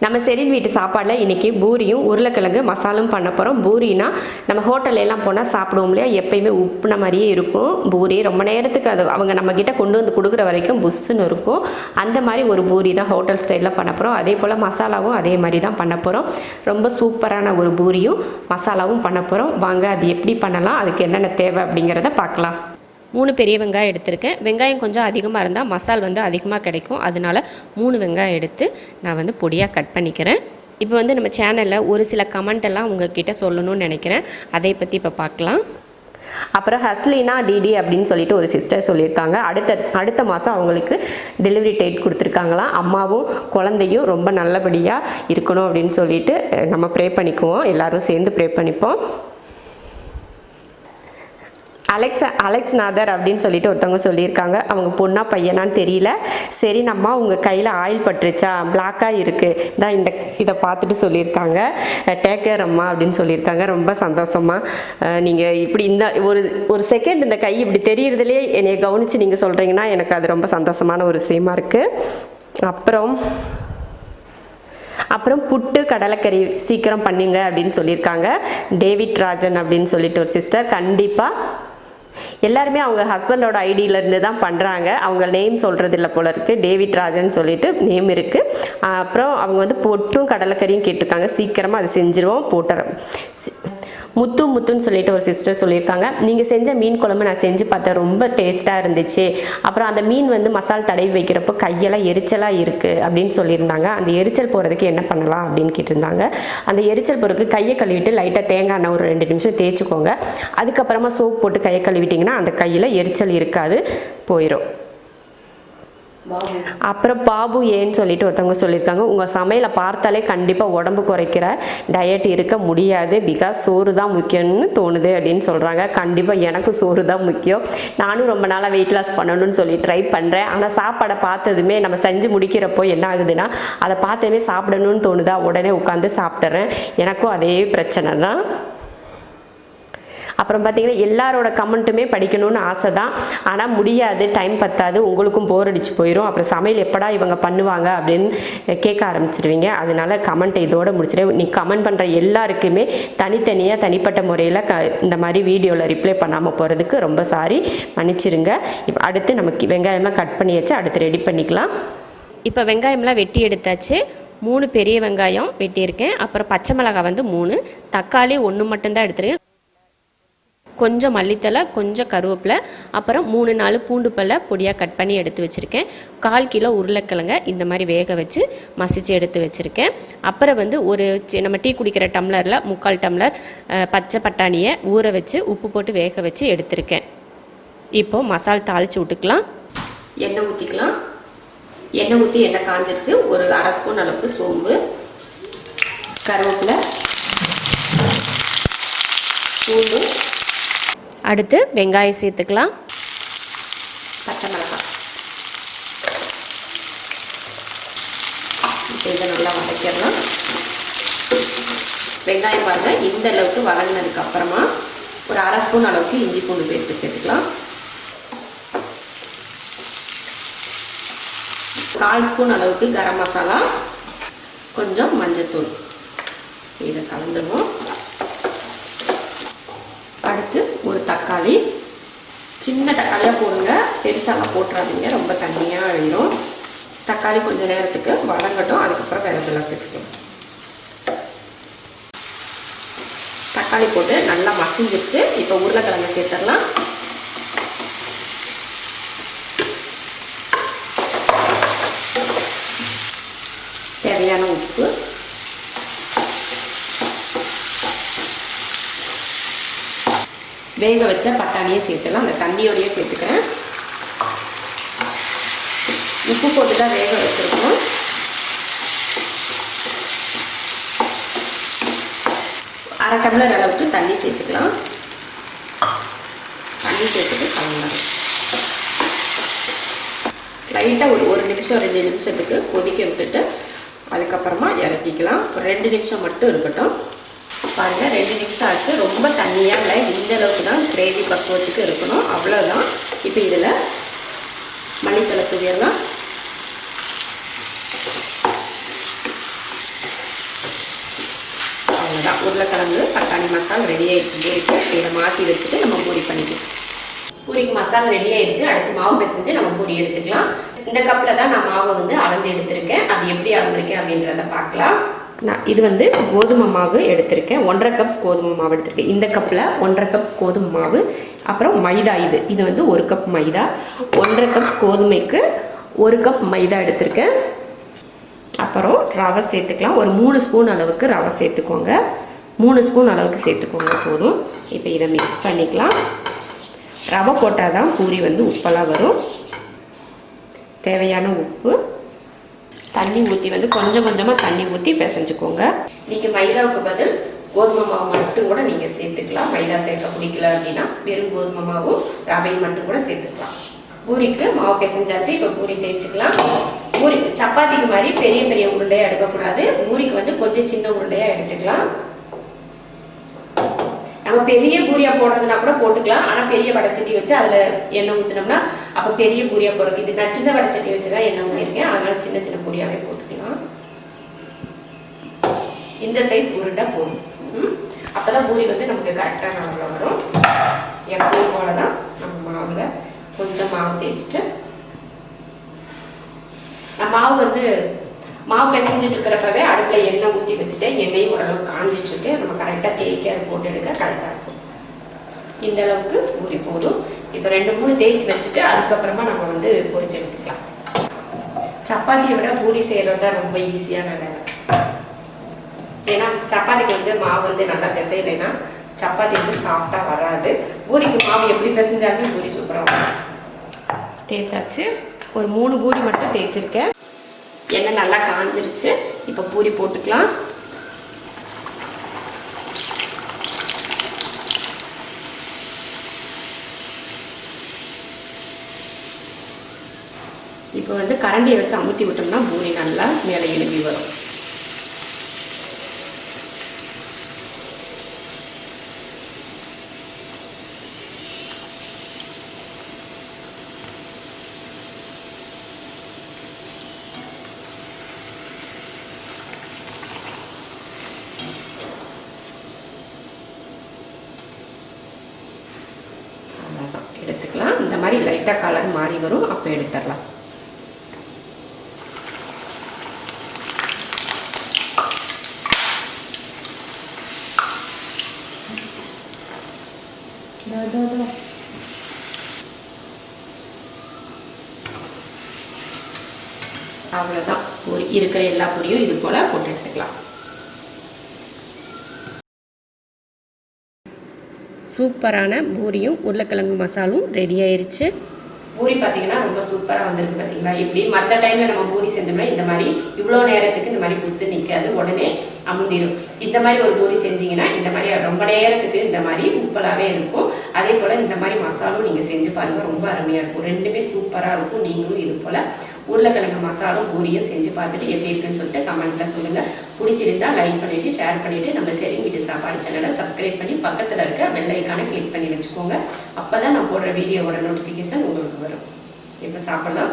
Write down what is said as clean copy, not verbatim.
நம்ம செரின் வீட்டு சாப்பாடில் இன்றைக்கி பூரியும் உருளைக்கிழங்கு மசாலும் பண்ண போகிறோம். பூரினா நம்ம ஹோட்டல்லாம் போனால் சாப்பிடுவோம் இல்லையா, எப்பயுமே உப்புன மாதிரியே இருக்கும் பூரி. ரொம்ப நேரத்துக்கு அது அவங்க நம்மக்கிட்ட கொண்டு வந்து கொடுக்குற வரைக்கும் புஷ்ஷுன்னு இருக்கும். அந்த மாதிரி ஒரு பூரி தான் ஹோட்டல் ஸ்டைலில் பண்ண போகிறோம். அதே போல் மசாலாவும் அதே மாதிரி தான் பண்ண போகிறோம். ரொம்ப சூப்பரான ஒரு பூரியும் மசாலாவும் பண்ண போகிறோம். வாங்க அது எப்படி பண்ணலாம், அதுக்கு என்னென்ன தேவை அப்படிங்கிறத பார்க்கலாம். 3 பெரிய வெங்காயம் எடுத்திருக்கேன். வெங்காயம் கொஞ்சம் அதிகமாக இருந்தால் மசால் அதிகமாக கிடைக்கும். அதனால் 3 வெங்காயம் எடுத்து நான் பொடியாக கட் பண்ணிக்கிறேன். இப்போ நம்ம சேனலில் ஒரு சில கமெண்ட் எல்லாம் உங்ககிட்ட சொல்லணும்னு நினைக்கிறேன். அதை பற்றி இப்போ பார்க்கலாம். அப்புறம் ஹஸ்லினா டிடி அப்படின்னு சொல்லிட்டு ஒரு சிஸ்டர் சொல்லியிருக்காங்க. அடுத்த மாதம் அவங்களுக்கு டெலிவரி டேட் கொடுத்துருக்காங்களாம். அம்மாவும் குழந்தையும் ரொம்ப நல்லபடியாக இருக்கணும் அப்படின்னு சொல்லிட்டு நம்ம ப்ரே பண்ணிக்குவோம். எல்லோரும் சேர்ந்து ப்ரே பண்ணிப்போம். அலெக்ஸ் நாதர் அப்படின்னு சொல்லிட்டு ஒருத்தவங்க சொல்லியிருக்காங்க. அவங்க பொண்ணா பையனான்னு தெரியல. சரி, நம்ம உங்கள் கையில் ஆயில் பட்டுருச்சா, பிளாக்காக இருக்குது தான் இதை பார்த்துட்டு சொல்லியிருக்காங்க. டேக் கேர் அம்மா அப்படின்னு சொல்லியிருக்காங்க. ரொம்ப சந்தோஷமாக நீங்கள் இப்படி ஒரு செகண்ட் இந்த கை இப்படி தெரியறதுலே என்னை கவனித்து நீங்கள் சொல்கிறீங்கன்னா எனக்கு அது ரொம்ப சந்தோஷமான ஒரு விஷயமா இருக்குது. அப்புறம் புட்டு கடலைக்கறி சீக்கிரம் பண்ணுங்க அப்படின்னு சொல்லியிருக்காங்க. டேவிட் ராஜன் அப்படின்னு சொல்லிட்டு ஒரு சிஸ்டர். கண்டிப்பாக எல்லாருமே அவங்க ஹஸ்பண்டோட ஐடியிலேருந்து தான் பண்ணுறாங்க. அவங்க நேம் சொல்கிறது இல்லை போல இருக்குது. டேவிட் ராஜன் சொல்லிட்டு நேம் இருக்குது. அப்புறம் அவங்க பொட்டும் கடலைக்கறியும் கேட்டிருக்காங்க. சீக்கிரமாக அது செஞ்சுருவோம். போட்டுறோம். முத்துன்னு சொல்லிட்டு ஒரு சிஸ்டர் சொல்லியிருக்காங்க. நீங்கள் செஞ்ச மீன் குழம்பு நான் செஞ்சு பார்த்தேன், ரொம்ப டேஸ்ட்டாக இருந்துச்சு. அப்புறம் அந்த மீன் மசால் தடவி வைக்கிறப்போ கையெல்லாம் எரிச்சலாக இருக்குது அப்படின்னு சொல்லியிருந்தாங்க. அந்த எரிச்சல் போகிறதுக்கு என்ன பண்ணலாம் அப்படின்னு கேட்டிருந்தாங்க. அந்த எரிச்சல் போகிறதுக்கு கையை கழுவிட்டு லைட்டாக தேங்காய் எண்ணெய் ஒரு 2 நிமிஷம் தேய்ச்சிக்கோங்க. அதுக்கப்புறமா சோப் போட்டு கையை கழுவிட்டிங்கன்னா அந்த கையில் எரிச்சல் இருக்காது, போயிடும். அப்புறம் பாபு ஏன்னு சொல்லிட்டு ஒருத்தவங்க சொல்லியிருக்காங்க. உங்கள் சமையலை பார்த்தாலே கண்டிப்பாக உடம்பு குறைக்கிற டயட் இருக்க முடியாது, பிகாஸ் சோறு தான் முக்கியம்னு தோணுது அப்படின்னு சொல்கிறாங்க. கண்டிப்பாக எனக்கு சோறு தான் முக்கியம். நானும் ரொம்ப நாளாக வெயிட் லாஸ் பண்ணணும்னு சொல்லி ட்ரை பண்ணுறேன். ஆனால் சாப்பாடை பார்த்ததுமே நம்ம செஞ்சு முடிக்கிறப்போ என்ன ஆகுதுன்னா, அதை பார்த்ததுமே சாப்பிடணும்னு தோணுதா, உடனே உட்காந்து சாப்பிட்றேன். எனக்கும் அதே பிரச்சனை தான். அப்புறம் பார்த்திங்கன்னா எல்லாரோட கமெண்ட்டுமே படிக்கணும்னு ஆசை தான், ஆனால் முடியாது, டைம் பத்தாது, உங்களுக்கும் போர் அடிச்சு போயிடும். அப்புறம் சமையல் எப்படா இவங்க பண்ணுவாங்க அப்படின்னு கேட்க ஆரம்பிச்சிடுவீங்க. அதனால கமெண்ட்டை இதோடு முடிச்சிடுவேன். நீ கமெண்ட் பண்ணுற எல்லாருக்குமே தனித்தனியாக தனிப்பட்ட முறையில் இந்த மாதிரி வீடியோவில் ரிப்ளை பண்ணாமல் போகிறதுக்கு ரொம்ப சாரி, மன்னிச்சிருங்க. இப்போ அடுத்து நமக்கு வெங்காயம்லாம் கட் பண்ணி வச்சு அடுத்து ரெடி பண்ணிக்கலாம். இப்போ வெங்காயம்லாம் வெட்டி எடுத்தாச்சு. 3 பெரிய வெங்காயம் வெட்டியிருக்கேன். அப்புறம் பச்சை மிளகாய் 3, தக்காளி 1 மட்டும்தான் எடுத்துருக்கேன். கொஞ்சம் மல்லித்தலை, கொஞ்சம் கருவேப்பிலை, அப்புறம் 3-4 பூண்டு பல்லை பொடியாக கட் பண்ணி எடுத்து வச்சுருக்கேன். 1/4 கிலோ உருளைக்கிழங்க இந்த மாதிரி வேக வச்சு மசிச்சு எடுத்து வச்சுருக்கேன். அப்புறம் ஒரு நம்ம டீ குடிக்கிற டம்ளரில் 3/4 டம்ளர் பச்சை பட்டாணியை ஊற வச்சு உப்பு போட்டு வேக வச்சு எடுத்திருக்கேன். இப்போது மசால் தாளித்து விட்டுக்கலாம். எண்ணெய் ஊற்றிக்கலாம். எண்ணெய் ஊற்றி எண்ணெய் காஞ்சிருச்சு. ஒரு 1/2 ஸ்பூன் அளவுக்கு சோம்பு, கருவேப்பிலை, பூண்டு, அடுத்து வெங்காயம் சேர்த்துக்கலாம். பச்சை மிளகாய் இதை நல்லா வதக்கிடலாம். வெங்காயம் பாருங்கள் இந்த அளவுக்கு வதங்கினதுக்கு அப்புறமா ஒரு 1/2 ஸ்பூன் அளவுக்கு இஞ்சி பூண்டு பேஸ்ட்டு சேர்த்துக்கலாம். 1/4 ஸ்பூன் அளவுக்கு கரம் மசாலா, கொஞ்சம் மஞ்சத்தூள், இதை கலந்துடுவோம். அடுத்து ஒரு தக்காளி, சின்ன தக்காளியாக போடுங்க, பெருசாக போட்டுறாதீங்க, ரொம்ப தண்ணியாக ஆயிடும். தக்காளி கொஞ்சம் நேரத்துக்கு வதங்கட்டும். அதுக்கப்புறம் வேறதெல்லாம் சேர்த்துக்கணும். தக்காளி போட்டு நல்லா மசிஞ்சிருச்சு. இப்போ உருளைக்கிழங்கு சேர்த்துடலாம். தேவையான உப்பு, வேக வச்ச பட்டாணியை சேர்த்துலாம். அந்த தண்ணியோடையே சேர்த்துக்கிறேன். உப்பு போட்டு தான் வேக வச்சுருக்கோம். அரை டம்ளர் அளவுக்கு தண்ணி சேர்த்துக்கலாம். தண்ணி சேர்த்துட்டு கலந்துடலாம். லைட்டாக ஒரு 1 நிமிஷம் 2 நிமிஷத்துக்கு கொதிக்க விட்டுட்டு அதுக்கப்புறமா இறக்கிக்கலாம். ஒரு 2 நிமிஷம் மட்டும் இருக்கட்டும். பாருங்கள் 2 நிமிஷம் ஆச்சு. ரொம்ப தண்ணியாக இல்லை, இந்த அளவுக்கு தான் கிரேவி பக்குவத்துக்கு இருக்கணும், அவ்வளோதான். இப்போ இதில் மல்லித்தலை தூவிடலாம். அவ்வளோதான், உருளைக்கிழங்கு தக்காளி மசாலா ரெடி ஆகிடுச்சு பூரிக்கு. இதை மாற்றி வச்சுட்டு நம்ம பூரி பண்ணிக்கலாம். பூரிக்கு மசாலா ரெடி ஆயிடுச்சு. அடுத்து மாவு பிசைஞ்சு நம்ம பூரி எடுத்துக்கலாம். இந்த கப்பில் தான் நான் மாவை வந்து அளந்து எடுத்திருக்கேன். அது எப்படி அளந்திருக்கேன் அப்படின்றத பார்க்கலாம். நான் இது வந்து கோதுமை மாவு எடுத்திருக்கேன். 1.5 கப் கோதுமை மாவு எடுத்திருக்கேன். இந்த கப்பில் 1.5 கப் கோதுமை மாவு, அப்புறம் மைதா. இது வந்து 1 கப் மைதா. 1.5 கப் கோதுமைக்கு 1 கப் மைதா எடுத்திருக்கேன். அப்புறம் ரவை சேர்த்துக்கலாம். ஒரு 3 ஸ்பூன் அளவுக்கு ரவை சேர்த்துக்கோங்க. 3 ஸ்பூன் அளவுக்கு சேர்த்துக்கோங்க போதும். இப்போ இதை மிக்ஸ் பண்ணிக்கலாம். ரவை போட்டால் தான் பூரி வந்து உப்பெல்லாம் வரும். தேவையான உப்பு, தண்ணி ஊற்றி வந்து கொஞ்சம் கொஞ்சமாக தண்ணி ஊற்றி பிசைஞ்சுக்கோங்க. நீங்கள் மைதாவுக்கு பதில் கோதுமை மாவு மட்டும் கூட நீங்கள் சேர்த்துக்கலாம். மைதா சேர்க்க பிடிக்கல அப்படின்னா வெறும் கோதுமை மாவும் ரவையும் மட்டும் கூட சேர்த்துக்கலாம். பூரிக்கு மாவு பிசைஞ்சாச்சு. இப்போ பூரி தேய்ச்சிக்கலாம். பூரி சப்பாத்திக்கு மாதிரி பெரிய பெரிய உருண்டையாக எடுக்கக்கூடாது. பூரிக்கு வந்து கொஞ்சம் சின்ன உருண்டையாக எடுத்துக்கலாம். நம்ம பெரிய பூரியாக போடுறதுனா கூட போட்டுக்கலாம். ஆனால் பெரிய வடைச்சட்டி வச்சு அதில் எண்ணெய் ஊற்றினோம்னா அப்போ பெரிய பூரியாக போடுறது. இது நான் சின்ன வடைச்சட்டி வச்சு தான் எண்ணெய் ஊற்றிருக்கேன். அதனால் சின்ன சின்ன பூரியாகவே போட்டுக்கலாம். இந்த சைஸ் உருண்டை போதும். அப்போ தான் பூரி வந்து நமக்கு கரெக்டான அளவில் வரும். எப்பவும் போல தான் நம்ம மாவில் கொஞ்சம் மாவு தேய்ச்சிட்டு, நான் மாவு வந்து மாவு பிசைஞ்சிட்டு இருக்கிறப்பவே அடுப்பில் எண்ணெய் ஊற்றி வச்சுட்டேன். எண்ணெயும் ஓரளவுக்கு காஞ்சிட்ருக்கு. நம்ம கரெக்டாக தேய்க்க அதை போட்டு எடுக்க கரெக்டாக இருக்கும். இந்த அளவுக்கு பூரி போதும். இப்போ 2-3 தேய்ச்சி வச்சுட்டு அதுக்கப்புறமா நம்ம வந்து பொரிச்சு எடுத்துக்கலாம். சப்பாத்தியை விட பூரி செய்கிறது தான் ரொம்ப ஈஸியான வேலை. ஏன்னா சப்பாத்திக்கு வந்து மாவு வந்து நல்லா பிசையலைன்னா சப்பாத்தி வந்து சாஃப்டாக வராது. பூரிக்கு மாவு எப்படி பிசைஞ்சாலுமே பூரி சூப்பராக வரும். தேய்ச்சாச்சு. ஒரு 3 பூரி மட்டும் தேய்ச்சிருக்கேன். எண்ணெய் நல்லா காஞ்சிருச்சு. இப்போ பூரி போட்டுக்கலாம். இப்போ வந்து கரண்டியை வச்சு அமுத்தி விட்டோம்னா பூரி நல்லா மேலே எழுப்பி வரும். எடுத்துக்கலாம். இந்த மாதிரி லைட்டாக கலர் மாறி வரும். அப்போ எடுத்துடலாம். அவ்வளோதான். பூரி இருக்கிற எல்லா பூரியும் இது போல் போட்டு எடுத்துக்கலாம். சூப்பரான பூரியும் உருளைக்கிழங்கு மசாலும் ரெடி ஆயிடுச்சு. பூரி பார்த்தீங்கன்னா ரொம்ப சூப்பராக வந்திருக்கு. பார்த்தீங்களா எப்படி மற்ற டைமில் நம்ம பூரி செஞ்சோம்னா இந்த மாதிரி இவ்வளோ நேரத்துக்கு இந்த மாதிரி புஷு நிற்காது, உடனே அமுந்திடும். இந்த மாதிரி ஒரு பூரி செஞ்சிங்கன்னா இந்த மாதிரி ரொம்ப நேரத்துக்கு இந்த மாதிரி உப்பலாகவே இருக்கும். அதே போல் இந்த மாதிரி மசாலும் நீங்கள் செஞ்சு பாருங்கள், ரொம்ப அருமையாக இருக்கும். ரெண்டுமே சூப்பராக இருக்கும். நீங்களும் இது போல் உருளைக்கிழங்கு மசாலும் பூரியும் செஞ்சு பார்த்துட்டு எப்படி இருக்குன்னு சொல்லிட்டு கமெண்ட்டில் சொல்லுங்கள். பிடிச்சிருந்தா லைக் பண்ணிவிட்டு ஷேர் பண்ணிவிட்டு நம்ம ஷெரின் வீட்டு சாப்பாடு சேனலை சப்ஸ்கிரைப் பண்ணி பக்கத்தில் இருக்க பெல் ஐக்கானை கிளிக் பண்ணி வச்சுக்கோங்க. அப்போ தான் நான் போடுற வீடியோவோட நோட்டிஃபிகேஷன் உங்களுக்கு வரும். இப்போ சாப்பிடலாம்.